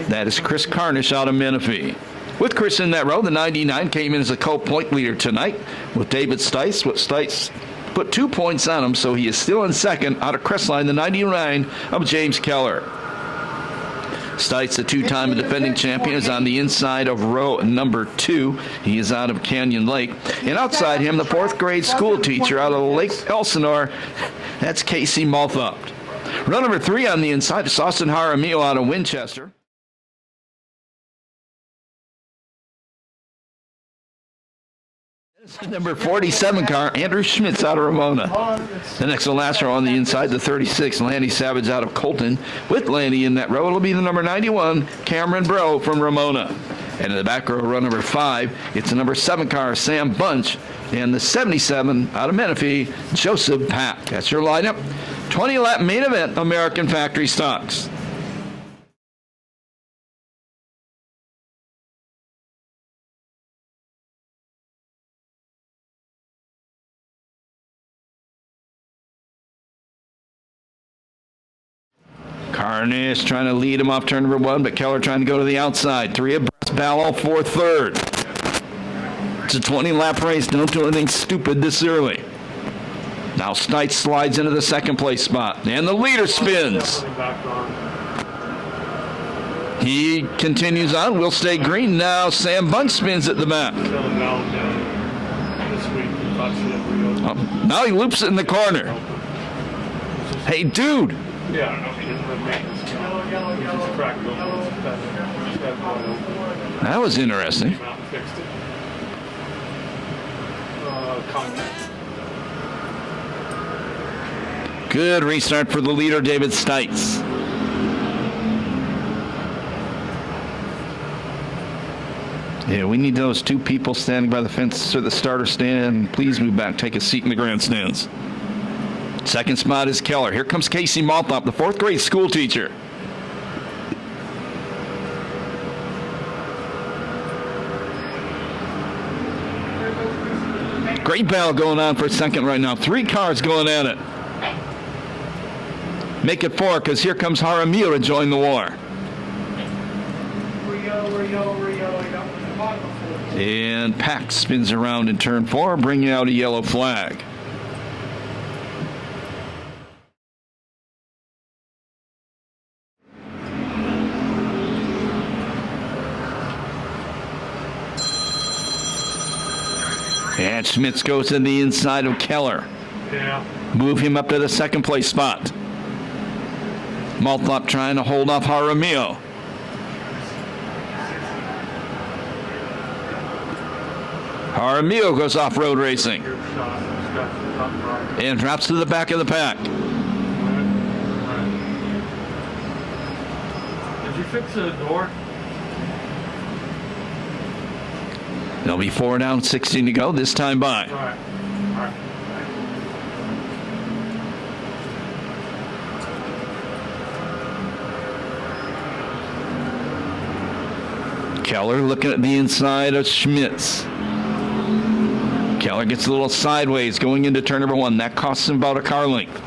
That is Chris Carnish out of Menifee. With Chris in that row, the 99 came in as a co-point leader tonight with David Stice. With Stice put 2 points on him, so he is still in second out of Crestline, the 99 of James Keller. Stites, the two-time defending champion, is on the inside of row number 2. He is out of Canyon Lake. And outside him, the 4th grade school teacher out of Lake Elsinore, that's Casey Malthopt. Row number 3 on the inside is Austin Jaramillo out of Winchester. Number 47 car, Andrew Schmitz out of Ramona. The next to last row on the inside, the 36, Lanny Savage out of Colton. With Lanny in that row, it'll be the number 91, Cameron Bro from Ramona. And in the back row, row number 5, it's the number 7 car, Sam Bunch. And the 77 out of Menifee, Joseph Pack. That's your lineup. 20-lap main event, American Factory Stocks. Carnish trying to lead him off turn number 1, but Keller trying to go to the outside. 3 abreast, Ballot for 3rd. It's a 20-lap race. Don't do anything stupid this early. Now Stites slides into the 2nd place spot, and the leader spins. He continues on. We'll stay green. Now Sam Bunch spins at the back. Oh, now he loops it in the corner. Hey, dude. Yeah, I don't know if he didn't have maintenance. Just cracked open. That was interesting. Came out and fixed it. Good restart for the leader, David Stites. Yeah, we need those 2 people standing by the fence or the starter stand. Please move back. Take a seat in the grandstands. 2nd spot is Keller. Here comes Casey Malthopt, the 4th grade school teacher. Great battle going on for 2nd right now. 3 cars going at it. Make it 4, because here comes Jaramillo to join the war. And Pack spins around in turn 4, bringing out a yellow flag. And Schmitz goes to the inside of Keller. Yeah. Move him up to the 2nd place spot. Malthopt trying to hold off Jaramillo. Jaramillo goes off road racing. And drops to the back of the pack. Did you fix the door? There'll be 4 down, 16 to go, this time by. All right. Keller looking at the inside of Schmitz. Keller gets a little sideways going into turn number 1. That costs him about a car length.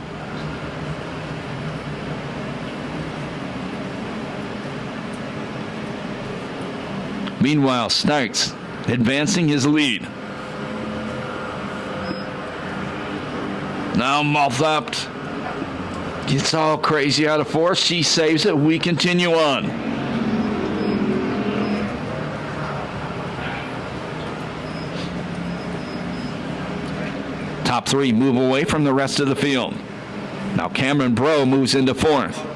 Meanwhile, Stites advancing his lead. Now Malthopt gets all crazy out of 4th. She saves it. We continue on. Top 3 move away from the rest of the field. Now Cameron Bro moves into 4th.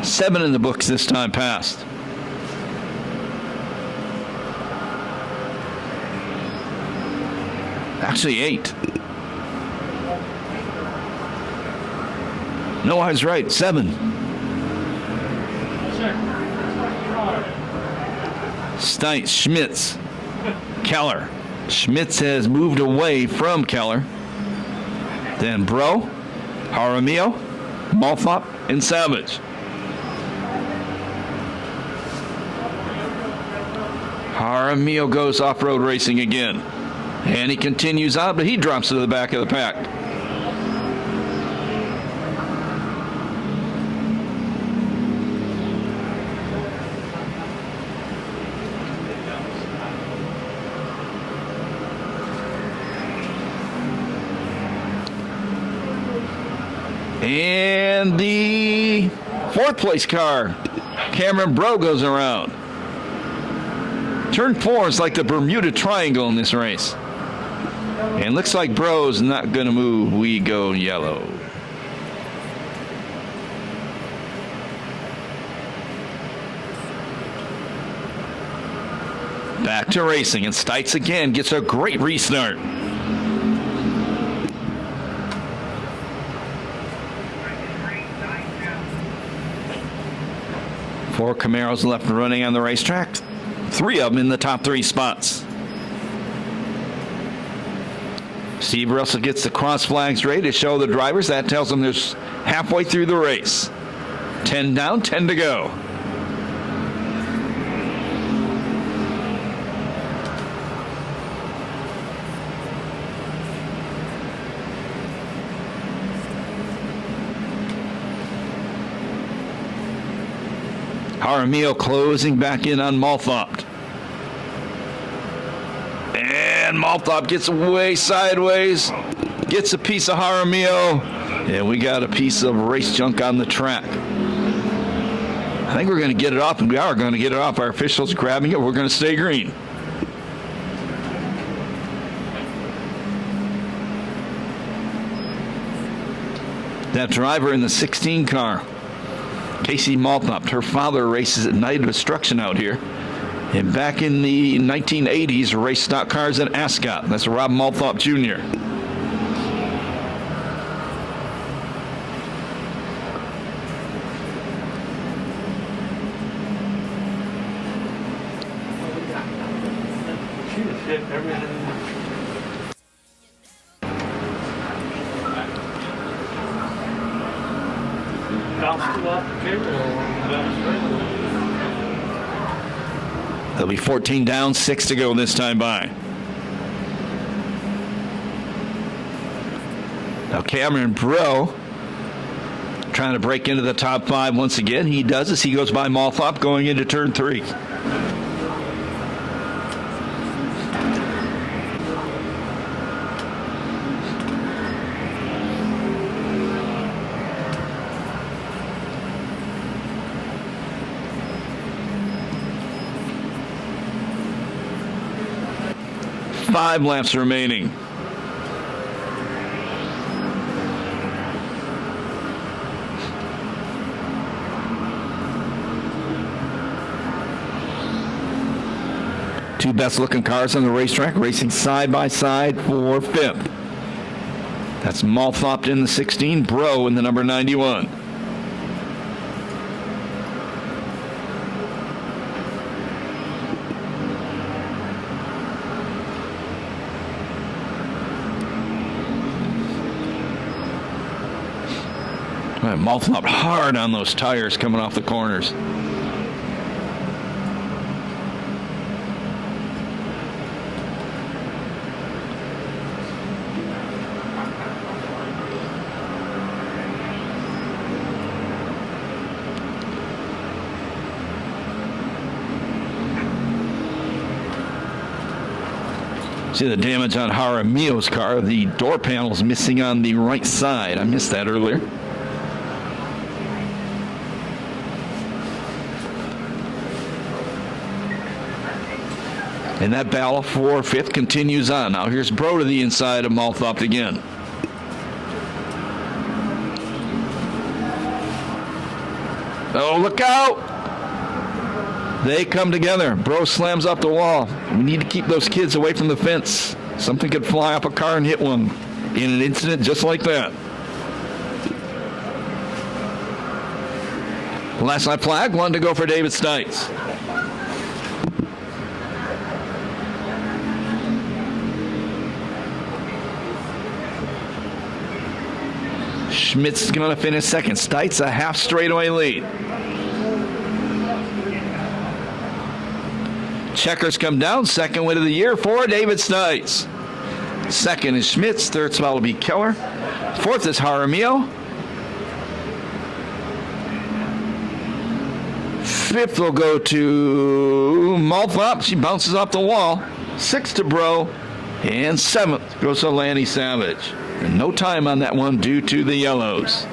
Seven in the books this time past. Actually 8. No, I was right. 7. Stites, Schmitz, Keller. Schmitz has moved away from Keller. Then Bro, Jaramillo, Malthop, and Savage. Jaramillo goes off-road racing again. And he continues on, but he drops to the back of the pack. And the fourth place car, Cameron Bro, goes around. Turn 4 is like the Bermuda Triangle in this race. And looks like Bro's not going to move. We go yellow. Back to racing, and Stites again gets a great restart. Four Camaros left running on the racetrack. 3 of them in the top 3 spots. Steve Russell gets the cross flags ready to show the drivers. That tells them there's halfway through the race. 10 down, 10 to go. Jaramillo closing back in on Malthop. And Malthop gets way sideways, gets a piece of Jaramillo, and we got a piece of race junk on the track. I think we're going to get it off, and we are going to get it off. Our officials grabbing it. We're going to stay green. That driver in the 16 car, Casey Malthop, her father races at Night of Destruction out here. And back in the 1980s, raced stock cars at Ascot. That's Rob Malthop Jr. She just hit everything. Bounced it off the cable and bounced right. There'll be 14 down, 6 to go this time by. Now Cameron Bro trying to break into the top 5 once again. He does as he goes by Malthop going into turn 3. Five laps remaining. Two best looking cars on the racetrack racing side by side for 5th. That's Malthop in the 16, Bro in the number 91. Malthop hard on those tires coming off the corners. See the damage on Jaramillo's car. The door panel's missing on the right side. I missed that earlier. And that battle for 5th continues on. Now here's Bro to the inside of Malthop again. Oh, look out! They come together. Bro slams off the wall. We need to keep those kids away from the fence. Something could fly off a car and hit one in an incident just like that. Last lap flag, one to go for David Stites. Schmidt's going to finish second. Stites a half straightaway lead. Checkers come down. Second win of the year for David Stites. Second is Schmidt's. Third spot will be Keller. Fourth is Jaramillo. Fifth will go to Malthop. She bounces off the wall. Sixth to Bro. And seventh goes to Lanny Savage. And no time on that one due to the yellows.